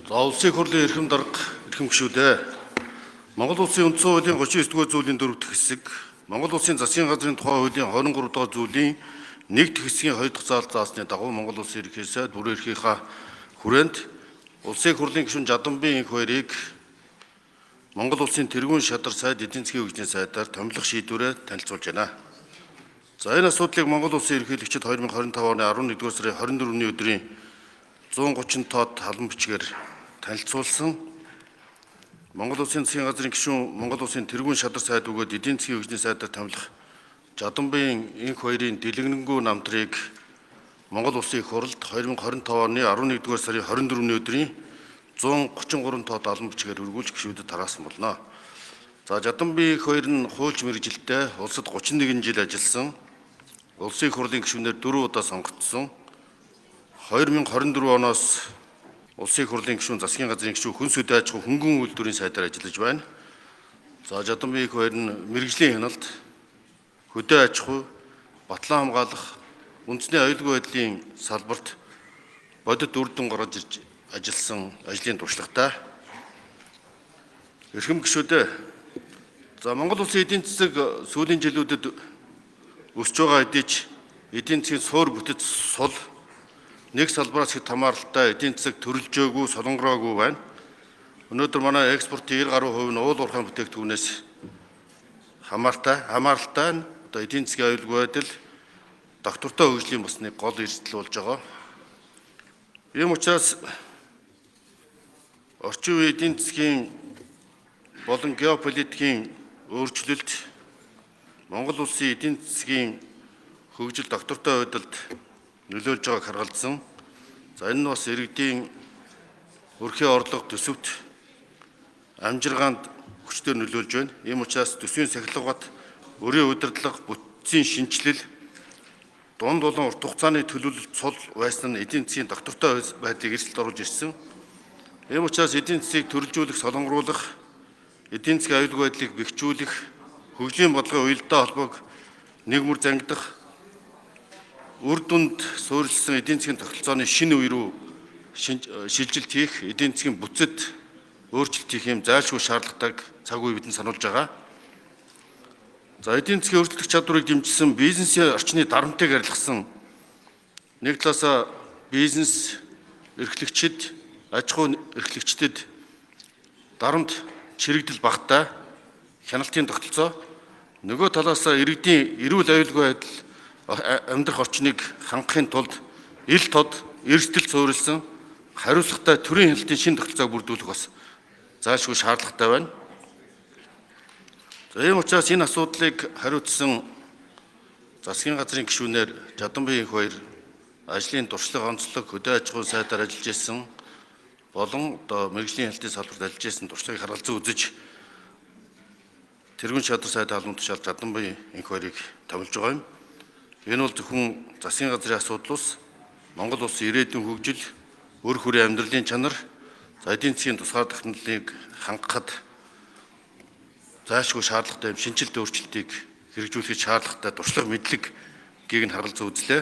За улсын хурлын эрхэм дарга эрхэм гишүүдээ Монгол улсын үндсэн хуулийн 39-р зүйлийн 4 дахь хэсэг, Монгол улсын засгийн газрын тухай хуулийн 23 дахь зүйлийн 1 дахь хэсгийн 2 дахь заалт заасны дагуу Монгол улсын ерөнхий сайд бүрэн эрхийнхаа хүрээнд улсын хурлын гишүүн Жаданбын энх хоёрыг Монгол улсын тэргуун шадар сайд эдийн засгийн хөгжлийн сайдаар томилох шийдвэрээ танилцуулж байна. За энэ асуудлыг Монгол улсын ерөнхийлөгчид 2025 оны 11-р сарын 24-ний өдрийн 130 тоод халан бичгээр танилцуулсан. Монгол улсын засгийн газрын гишүүн Монгол улсын тэргуун шадар сайд бөгөөд эдийн засгийн хөгжлийн сайдаар томилох Жаданбын энх хоёрын дэлгэнэнгүй намтрыг Монгол улсын их хурлд 2025 оны 11-р сарын 24-ний өдрийн 133 тоод алан бичгээр өргүүлж гишүүдэд тараасан болно. За Жаданбын энх хоёр нь хуульч мэргэжилтэд улсад 31 жил ажилласан. Улсын их хурлын гишүүнээр 4 удаа сонгогдсон. 2024 оноос улсын их хурлын гишүүн засгийн газрын гишүүн хүн сүдэ аж ахуй хөнгөн үйлдвэрийн сайдаар ажиллаж байна. За Жаданбын энх хоёр нь мэргэжлийн хяналт, хөдөө аж ахуй, батлан хамгаалах, үндэсний аюулгүй байдлын салбарт бодит үр дүн гаргаж ирж ажилласан ажлын туршлагатай. Эрхэм гишүүдээ, за Монгол улсын эдийн засаг сүүлийн жилүүдэд өсөж байгаа хэдий ч эдийн засгийн суур бүтэц сул нэг салбараас хэд хамааралтай эдийн засаг төрөлжөөгүй, солонгороогүй байна. Өнөөдөр манай экспортын 90 гаруй хувь нь уул уурхай бүтээгдэхүүнээс хамааралтай нь одоо эдийн засгийн аюулгүй байдал доктортой хөгжлийн бас нэг гол эрсдэл болж байгаа. Ийм учраас орчин үеийн эдийн засгийн болон геополитикийн өөрчлөлт Монгол улсын эдийн засгийн хөгжил доктортой байдалд нөлөөлж байгааг харгалзсан. За энэ нь бас иргэдийн өрхийн орлого төсөвт амжиргаанд хүчээр нөлөөлж байна. Ийм учраас төсвийн сахилгават өрийн удирдлага, бүтцийн шинжилэл, дунд болон урт хугацааны төлөвлөлт сул байсан нь эдийн засгийн доктортой байдлыг эрсдэлд оруулж ирсэн. Ийм учраас эдийн засгийг төрөлжүүлэх, солонгоруулах, эдийн засгийн аюулгүй байдлыг бэхжүүлэх, хөгжлийн бодлогын уялдаа холбоог нэг мөр зангидах, үр дүнд суурилсан эдийн засгийн тогтолцооны шинэ үе рүү шилжилт хийх, эдийн засгийн бүтэцэд өөрчлөлт хийх юм зайлшгүй шаардлагатайг цаг үе бидэнд сануулж байгаа. За эдийн засгийн өрсөлдөх чадварыг дэмжсэн бизнесийн орчны дарамтыг арилгасан нэг талаасаа бизнес эрхлэгчид, аж ахуй эрхлэгчдэд дарамт чирэгдэл багтаа хяналтын тогтолцоо, нөгөө талаасаа иргэдийн эрүүл аюулгүй байдал амьдрах орчныг хангахын тулд ил тод эрсдэл суурилсан хариуцлагатай төрийн хяналтын шинэ тогтолцоог бүрдүүлэх бас зайлшгүй шаардлагатай байна. За ийм учраас энэ асуудлыг хариуцсан засгийн газрын гишүүнээр Жаданбын энх хоёр ажлын туршлага, онцлог, хөдөө аж ахуйн сайдаар ажиллаж ирсэн болон одоо мэргэжлийн хяналтын салбарт ажиллаж ирсэн туршлагыг харгалзан үзэж тэргуун шадар сайд халуун тушаал Жаданбын энх хоёрыг томилж байгаа юм. Энэ бол зөвхөн засгийн газрын асуудлус Монгол улсын ирээдүйн хөгжил, өр хүрээ амьдралын чанар, эдийн засгийн тусгай тогтнолыг хангахад зайлшгүй шаардлагатай шинжилт өөрчлөлтийг хэрэгжүүлэх шаардлагатай туршлага мэдлэгийг нь харгалзан үзлээ.